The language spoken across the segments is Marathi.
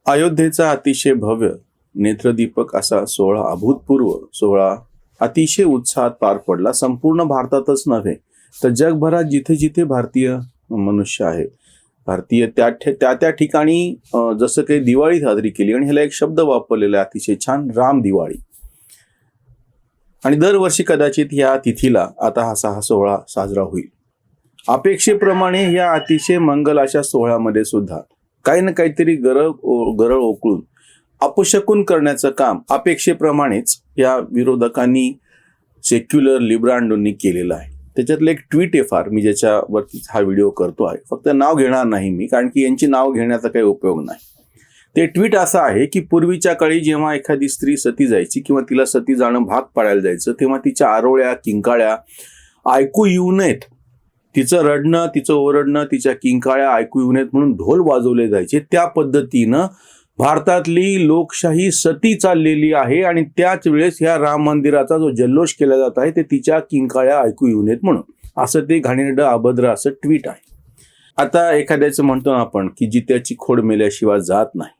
अयोध्येचा अतिशय भव्य नेत्रदीपक असा सोहळा, अभूतपूर्व सोहळा अतिशय उत्साहात पार पडला. संपूर्ण भारतातच नव्हे तर जगभरात जिथे जिथे भारतीय मनुष्य आहे, भारतीय त्या ठिकाणी जसं काही दिवाळी साजरी केली. आणि ह्याला एक शब्द वापरलेला आहे अतिशय छान, राम दिवाळी. आणि दरवर्षी कदाचित या तिथीला आता हा सोहळा साजरा होईल. अपेक्षेप्रमाणे या अतिशय मंगल अशा सोहळ्यामध्ये सुद्धा काही ना काहीतरी गरळ ओकळून अपशकुन करण्याचं काम अपेक्षेप्रमाणेच या विरोधकांनी, सेक्युलर लिब्रांडोंनी केलेलं आहे. त्याच्यातलं एक ट्विट आहे फार, मी ज्याच्यावरती हा व्हिडिओ करतो आहे. फक्त नाव घेणार नाही मी, कारण की यांची नाव घेण्याचा काही उपयोग नाही. ते ट्विट असं आहे की पूर्वीच्या काळी जेव्हा एखादी स्त्री सती जायची किंवा तिला सती जाणं भाग पाडायला जायचं, तेव्हा तिच्या आरोळ्या किंकाळ्या ऐकू येऊ नयेत, तिचं रडणं, तिचं ओरडणं, तिच्या किंकाळ्या ऐकू येऊ नयेत म्हणून ढोल वाजवले जायचे. त्या पद्धतीनं भारतातली लोकशाही सती चाललेली आहे. आणि त्याच वेळेस ह्या राम मंदिराचा जो जल्लोष केला जात आहे ते तिच्या किंकाळ्या ऐकू येऊ नयेत म्हणून, असं ते घाणेरडं अभद्र असं ट्विट आहे. आता एखाद्याचं म्हणतो ना आपण की जित्याची खोड मेल्याशिवाय जात नाही.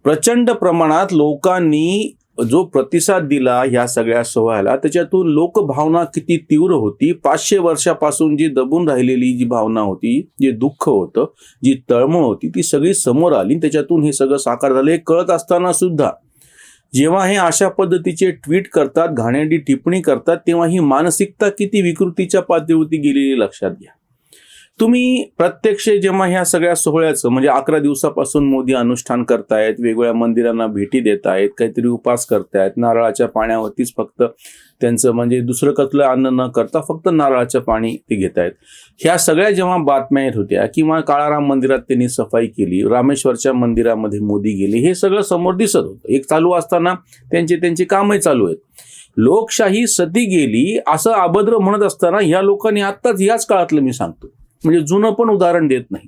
प्रचंड प्रमाणात लोकांनी जो प्रतिसाद दिला ह्या सगळ्या सोहळ्याला, त्याच्यातून लोकभावना किती तीव्र होती. 500 वर्षापासून जी दबून राहिलेली जी भावना होती, जे दुःख होतं, जी तळमळ होती, ती सगळी समोर आली. त्याच्यातून हे सगळं साकार झालं. हे कळत असताना सुद्धा जेव्हा हे अशा पद्धतीचे ट्विट करतात, घाणेरडी टिप्पणी करतात, तेव्हा ही मानसिकता किती विकृतीच्या पातळीवरती गेलेली लक्षात घ्या. तुम्ही प्रत्यक्ष जेव्हा ह्या सगळ्या सोहळ्याचं म्हणजे 11 दिवसापासून मोदी अनुष्ठान करतायत, वेगवेगळ्या मंदिरांना भेटी देत आहेत, काहीतरी उपास करतायत, नारळाच्या पाण्यावरतीच फक्त त्यांचं म्हणजे दुसरं कसलं अन्न न करता फक्त नारळाचं पाणी ते घेत आहेत. ह्या सगळ्या जेव्हा बातम्या येत होत्या किंवा काळाराम मंदिरात त्यांनी सफाई केली, रामेश्वरच्या मंदिरामध्ये मोदी गेले, हे सगळं समोर दिसत होतं. एक चालू असताना त्यांची कामही चालू आहेत. लोकशाही सती गेली असं अभद्र म्हणत असताना ह्या लोकांनी आत्ताच ह्याच काळातलं मी सांगतो, म्हणजे जुनं पण उदाहरण देत नाही.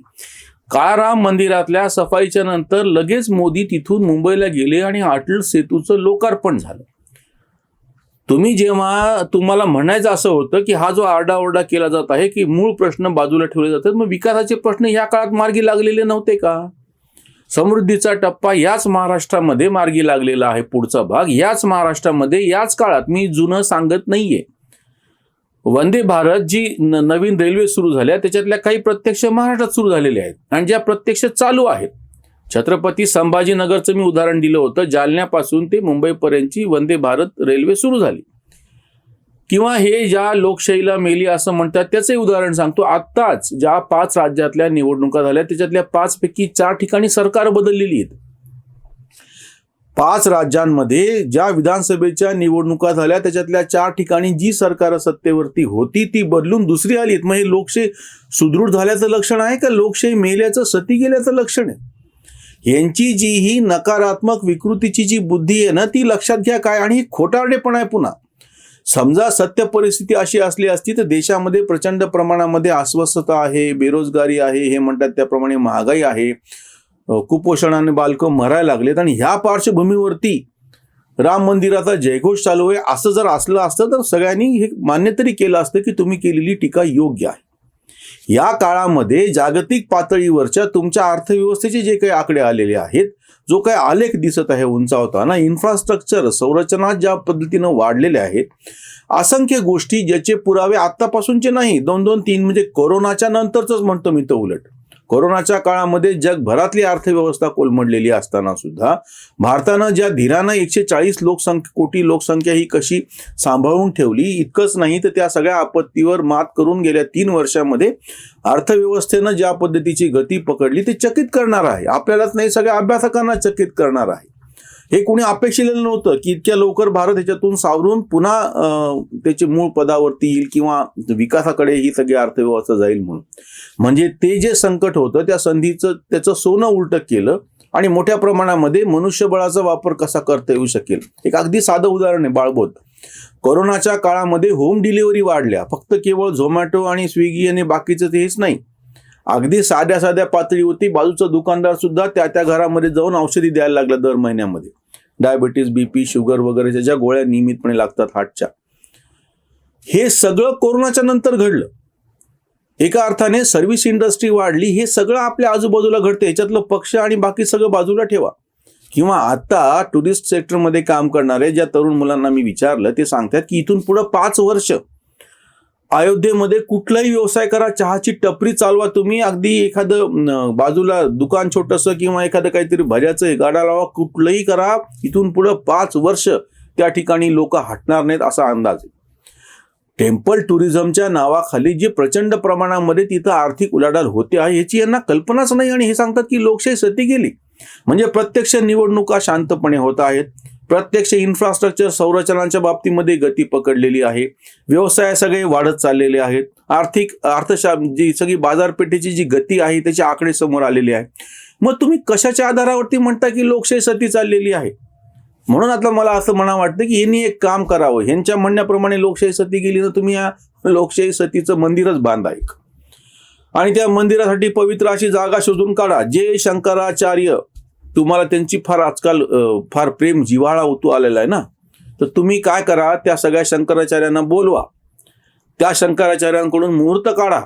काळाराम मंदिरातल्या सफाईच्या नंतर लगेच मोदी तिथून मुंबईला गेले आणि अटल सेतूचं लोकार्पण झालं. तुम्हाला म्हणायचं असं होतं की हा जो आरडाओरडा केला जात आहे की मूळ प्रश्न बाजूला ठेवले जातात, मग विकासाचे प्रश्न या काळात मार्गी लागलेले नव्हते का? समृद्धीचा टप्पा याच महाराष्ट्रामध्ये मार्गी लागलेला आहे. पुढचा भाग याच महाराष्ट्रामध्ये याच काळात, मी जुनं सांगत नाहीये. वंदे भारत जी नवीन रेल्वे सुरू झाल्या त्याच्यातल्या काही प्रत्यक्ष महाराष्ट्रात सुरू झालेल्या आहेत आणि ज्या प्रत्यक्ष चालू आहेत. छत्रपती संभाजीनगरचं मी उदाहरण दिलं होतं. जालन्यापासून ते मुंबईपर्यंतची वंदे भारत रेल्वे सुरू झाली. किंवा हे ज्या लोकशाहीला मेली असं म्हणतात त्याचंही उदाहरण सांगतो. आत्ताच ज्या 5 राज्यातल्या निवडणुका झाल्या त्याच्यातल्या 5 पैकी 4 ठिकाणी सरकार बदललेली आहेत. 5 राज्यांमध्ये ज्या विधानसभेच्या निवडणुका झाल्या त्याच्यातल्या 4 ठिकाणी जी सरकार सत्तेवरती होती ती बदलून दुसरी आली. मग हे लोकशाही सुदृढ झाल्याचं लक्षण आहे का लोकशाही मेल्याचं, सती गेल्याचं लक्षण आहे? यांची जी ही नकारात्मक विकृतीची जी बुद्धी आहे ना, ती लक्षात घ्या काय. आणि ही खोटारडेपणा आहे. पुन्हा समजा सत्य परिस्थिती अशी असली असती तर देशामध्ये प्रचंड प्रमाणामध्ये अस्वस्थता आहे, बेरोजगारी आहे, हे म्हणतात त्याप्रमाणे महागाई आहे, कुपोषणाने बालकं मरायला लागलेत, आणि ह्या पार्श्वभूमीवरती राम मंदिराचा जयघोष चालू आहे असं जर असलं असतं तर सगळ्यांनी हे मान्य तरी केलं असतं की तुम्ही केलेली टीका योग्य आहे. या काळामध्ये जागतिक पातळीवरच्या तुमच्या अर्थव्यवस्थेचे जे काही आकडे आलेले आहेत, जो काही आलेख दिसत आहे उंचावताना, इन्फ्रास्ट्रक्चर संरचना ज्या पद्धतीनं वाढलेल्या आहेत, असंख्य गोष्टी ज्याचे पुरावे आतापासूनचे नाही, 2-3 म्हणजे कोरोनाच्या नंतरच म्हणतो मी. तर उलट कोरोनाच्या काळामध्ये जगभरातली अर्थव्यवस्था कोलमडलेली असताना सुद्धा भारतानं ज्या धीरानं 140 कोटी लोकसंख्या ही कशी सांभाळून ठेवली, इतकंच नाही तर त्या सगळ्या आपत्तीवर मात करून गेल्या 3 वर्षामध्ये अर्थव्यवस्थेनं ज्या पद्धतीची गती पकडली ते चकित करणार आहे. आपल्यालाच नाही, सगळ्या अभ्यासकांना चकित करणार आहे. हे कोणी अपेक्षिलेलं नव्हतं की इतक्या लवकर भारत ह्याच्यातून सावरून पुन्हा त्याचे मूळ पदावरती येईल किंवा विकासाकडे ही सगळी अर्थव्यवस्था जाईल म्हणून. म्हणजे ते जे संकट होतं त्या संधीचं त्याचं सोनं उलटं केलं आणि मोठ्या प्रमाणामध्ये मनुष्यबळाचा वापर कसा करता येऊ शकेल. एक अगदी साधं उदाहरण आहे, बाळबोध. कोरोनाच्या काळामध्ये होम डिलिव्हरी वाढल्या, फक्त केवळ झोमॅटो आणि स्विगी आणि बाकीचं तेच नाही, अगदी साध्या पातळीवरती बाजूचा दुकानदार सुद्धा त्या घरामध्ये जाऊन औषधी द्यायला लागला दर महिन्यामध्ये. डायबिटीस, बीपी, शुगर वगैरेच्या ज्या गोळ्या नियमितपणे लागतात हार्टच्या, हे सगळं कोरोनाच्या नंतर घडलं. एका अर्थाने सर्व्हिस इंडस्ट्री वाढली, हे सगळं आपल्या आजूबाजूला घडतं. याच्यातलं पक्ष आणि बाकी सगळं बाजूला ठेवा. किंवा आता टुरिस्ट सेक्टरमध्ये काम करणारे ज्या तरुण मुलांना मी विचारलं, ते सांगतात की इथून पुढे 5 वर्ष अयोध्येमध्ये कुठलाही व्यवसाय करा, चहाची टपरी चालवा तुम्ही, अगदी एखादं बाजूला दुकान छोटंसं किंवा एखादं काहीतरी भज्याचं गाडा लावा, कुठलंही करा, इथून पुढे 5 वर्ष त्या ठिकाणी लोक हटणार नाहीत असा अंदाज आहे. टेम्पल टुरिझमच्या नावाखाली जे प्रचंड प्रमाणामध्ये तिथं आर्थिक उलाढाल होते आहे याची यांना कल्पनाच नाही, आणि हे सांगतात की लोकशाही सती गेली. म्हणजे प्रत्यक्ष निवडणुका शांतपणे होत आहेत, प्रत्यक्ष इन्फ्रास्ट्रक्चर संरचनांच्या बाबतीमध्ये गती पकडलेली आहे, व्यवसाय सगळे वाढत चाललेले आहेत, जी सगळी बाजारपेठेची जी गती आहे त्याचे आकडे समोर आलेले आहे. मग तुम्ही कशाच्या आधारावरती म्हणता की लोकशाही सती चाललेली आहे? म्हणून आता मला असं म्हणा वाटतं की यांनी एक काम करावं, ह्यांच्या म्हणण्याप्रमाणे लोकशाही सती गेली, तर तुम्ही या लोकशाही सतीचं मंदिरच बांधा एक, आणि त्या मंदिरासाठी पवित्र अशी जागा शोधून काढा. जे शंकराचार्य, तुम्हाला त्यांची आजकाल फार प्रेम जिव्हाळा ओतू आलेला आहे ना, तर तुम्ही काय करा, त्या सगळ्या शंकराचार्यांना बोलवा, त्या शंकराचार्यांकडून मुहूर्त काढा,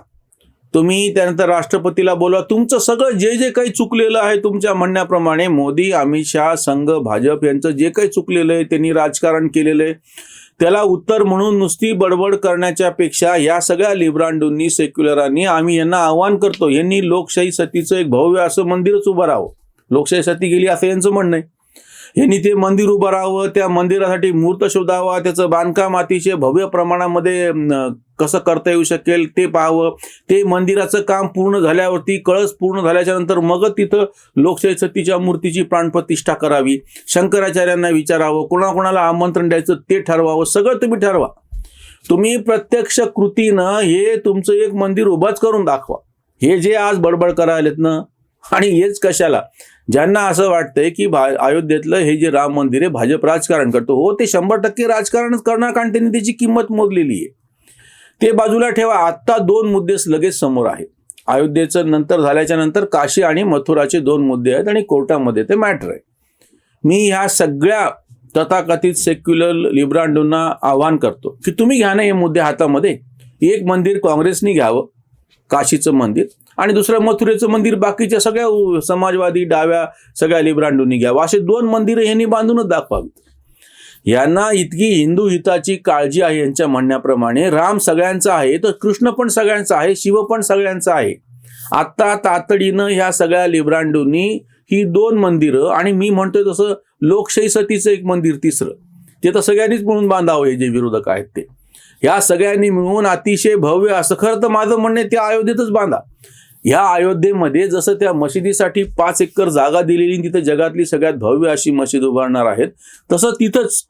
तुम्ही त्यानंतर राष्ट्रपतीला बोलवा, तुमचं सगळं जे जे काही चुकलेलं आहे तुमच्या म्हणण्याप्रमाणे, मोदी, अमित शहा, संघ, भाजप यांचं जे काही चुकलेलं आहे, त्यांनी राजकारण केलेलं आहे, त्याला उत्तर म्हणून नुसती बडबड करण्याच्या पेक्षा या सगळ्या लिब्रांडूंनी, सेक्युलरांनी, आम्ही यांना आव्हान करतो, यांनी लोकशाही सतीचं एक भव्य असं मंदिरच उभं राहावं. लोकशाही सती गेली असं यांचं म्हणणं आहे. यांनी ते मंदिर उभं राहावं, त्या मंदिरासाठी मुहूर्त शोधावा, त्याचं बांधकाम अतिशय भव्य प्रमाणामध्ये कसं करता येऊ शकेल ते पाहावं, ते मंदिराचं काम पूर्ण झाल्यावरती, कळस पूर्ण झाल्याच्या नंतर मग तिथं लोकशाही सतीच्या मूर्तीची प्राणप्रतिष्ठा करावी, शंकराचार्यांना विचारावं, कोणाकोणाला आमंत्रण द्यायचं ते ठरवावं, सगळं तुम्ही ठरवा. तुम्ही प्रत्यक्ष कृतीनं हे तुमचं एक मंदिर उभाच करून दाखवा. हे जे आज बडबड करायलेत ना, आणि हेच कशाला, ज्यांना असं वाटतंय की अयोध्येतलं हे जे राम मंदिर आहे भाजप राजकारण करतो, हो, ते 100% राजकारणच करणार, कारण त्यांनी त्याची किंमत मोजलेली आहे. ते बाजूला ठेवा. आत्ता 2 मुद्दे लगेच समोर आहेत. अयोध्येचं नंतर झाल्याच्या नंतर काशी आणि मथुराचे 2 मुद्दे आहेत, आणि कोर्टामध्ये ते मॅटर आहे. मी ह्या सगळ्या तथाकथित सेक्युलर लिब्रांडोंना आवाहन करतो की तुम्ही घ्या ना हे मुद्दे हातामध्ये. एक मंदिर काँग्रेसनी घ्यावं, काशीचं मंदिर, आणि दुसरं मथुरेचं मंदिर बाकीच्या सगळ्या समाजवादी डाव्या सगळ्या लिब्रांडोंनी घ्यावं. असे 2 मंदिरं यांनी बांधूनच दाखवावीत. यांना इतकी हिंदू हिताची काळजी आहे यांच्या म्हणण्याप्रमाणे. राम सगळ्यांचा आहे, तर कृष्ण पण सगळ्यांचा आहे, शिव पण सगळ्यांचा आहे. आत्ता तातडीनं ह्या सगळ्या लिब्रांडोंनी ही 2 मंदिरं, आणि मी म्हणतोय तसं लोकशाही सतीचं एक मंदिर तिसरं, ते तर सगळ्यांनीच म्हणून बांधावं. हे जे विरोधक आहेत ते, ह्या सगळ्यांनी मिळून अतिशय भव्य असं, खरं तर माझं म्हणणं त्या अयोध्येतच बांधा. ह्या अयोध्येमध्ये जसं त्या मशिदीसाठी 5 एकर जागा दिलेली, तिथे जगातली सगळ्यात भव्य अशी मशीद उभारणार आहेत, तसं तिथंच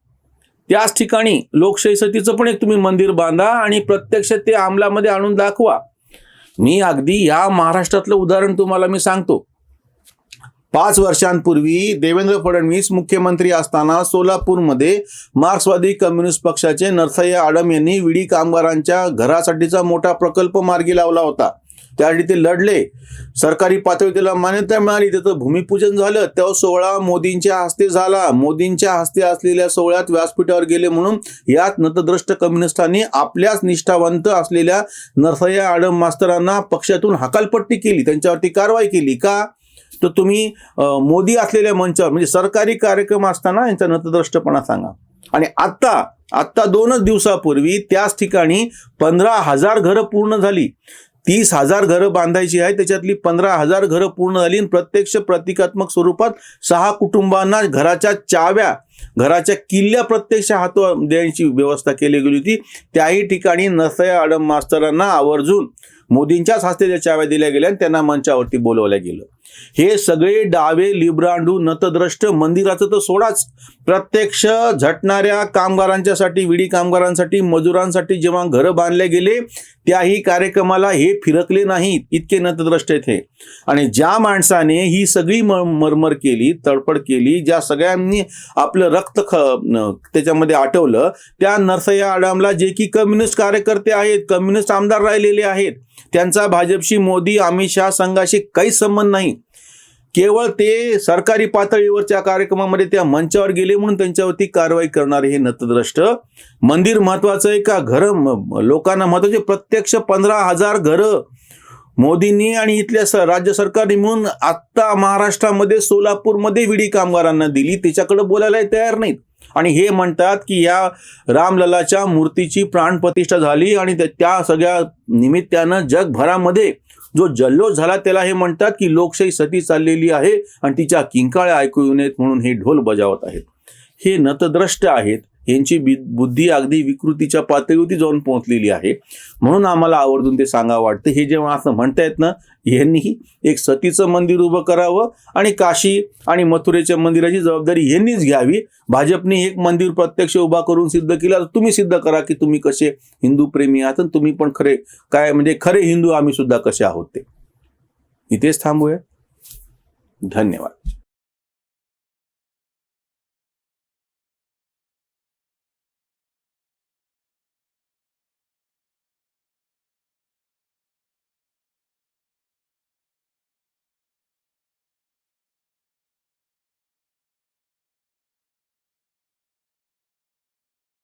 त्याच ठिकाणी लोकशाही सतीचं पण एक तुम्ही मंदिर बांधा, आणि प्रत्यक्ष ते अंमलामध्ये आणून दाखवा. मी अगदी या महाराष्ट्रातलं उदाहरण तुम्हाला मी सांगतो. 5 वर्षांपूर्वी देवेंद्र फडणवीस मुख्यमंत्री असताना सोलापूरमध्ये मार्क्सवादी कम्युनिस्ट पक्षाचे नरसय्या आडम यांनी विडी कामगारांच्या घरासाठीचा मोठा प्रकल्प मार्गी लावला होता. त्यासाठी ते लढले, सरकारी पातळीवर त्याला मान्यता मिळाली, त्याचं भूमिपूजन झालं. तो सोहळा मोदींच्या हस्ते झाला. मोदींच्या हस्ते असलेल्या सोहळ्यात व्यासपीठावर गेले म्हणून यात नतद्रष्ट कम्युनिस्टांनी आपल्याच निष्ठावंत असलेल्या नरसय्या आडम मास्तरांना पक्षातून हकालपट्टी केली, त्यांच्यावरती कारवाई केली. का? तर तुम्ही मोदी असलेल्या मंचावर, म्हणजे सरकारी कार्यक्रम असताना यांचा नतद्रष्टपणा सांगा. आणि आत्ता 2च दिवसापूर्वी त्याच ठिकाणी 15,000 घरं पूर्ण झाली. 30,000 घरं बांधायची आहे, त्याच्यातली 15,000 घरं पूर्ण झाली. प्रत्यक्ष प्रतिकात्मक स्वरूपात 6 कुटुंबांना घराच्या चाव्या, घराच्या किल्ल्या प्रत्यक्ष हातात द्यायची व्यवस्था केली गेली होती. त्याही ठिकाणी नरसय्या आडम मास्तरांना आवर्जून मोदींच्याच हस्ते त्या चाव्या दिल्या गेल्या आणि त्यांना मंचावरती बोलवलं गेलं. हे सगळे डावे लिब्रांडू नतद्रष्ट मंदिराचं तर सोडाच, प्रत्यक्ष झटणाऱ्या कामगारांच्यासाठी, विडी कामगारांसाठी, मजुरांसाठी जेव्हा घरं बांधले गेले त्याही कार्यक्रमाला हे फिरकले नाहीत, इतके नतद्रष्ट आहेत हे. आणि ज्या माणसाने ही सगळी मरमर केली, तडफड केली, ज्या सगळ्यांनी आपलं रक्त त्याच्यामध्ये आटवलं, त्या नरसय्या आडमला जे की कम्युनिस्ट कार्यकर्ते आहेत, कम्युनिस्ट आमदार राहिलेले आहेत, त्यांचा भाजपशी, मोदी, अमित शहा संघाशी काहीच संबंध नाही. केवळ ते सरकारी पातळीवरच्या कार्यक्रमामध्ये त्या मंचावर गेले म्हणून त्यांच्यावरती कारवाई करणारे हे नतद्रष्ट. मंदिर महत्वाचं आहे का? घरं लोकांना महत्वाचे? प्रत्यक्ष 15,000 घरं मोदींनी आणि इथल्या राज्य सरकारने मिळून आत्ता महाराष्ट्रामध्ये सोलापूरमध्ये विडी कामगारांना दिली, त्याच्याकडे बोलायला तयार नाहीत. आणि हे म्हणतात की या रामललाच्या मूर्तीची प्राणप्रतिष्ठा झाली आणि त्या सगळ्या निमित्तानं जगभरामध्ये जो जल्लोष झाला त्याला हे म्हणतात की लोकशाही सती चाललेली आहे आणि तिच्या किंकाळ्या ऐकू नयेत म्हणून हे ढोल बजावत आहेत. हे नतद्रष्ट आहेत. यांची बुद्धी अगदी विकृतीच्या पातळीवरती जाऊन पोहोचलेली आहे. म्हणून आम्हाला आवर्जून ते सांगावं वाटतं, हे जेव्हा असं म्हणतायत ना, यांनी एक सतीचं मंदिर उभं करावं आणि काशी आणि मथुरेच्या मंदिराची जबाबदारी यांनीच घ्यावी. भाजपने एक मंदिर प्रत्यक्ष उभा करून सिद्ध केलं, तर तुम्ही सिद्ध करा की तुम्ही कसे हिंदू प्रेमी आहात आणि तुम्ही पण खरे काय म्हणजे खरे हिंदू आम्ही सुद्धा कसे आहोत ते. इथेच थांबूया. धन्यवाद.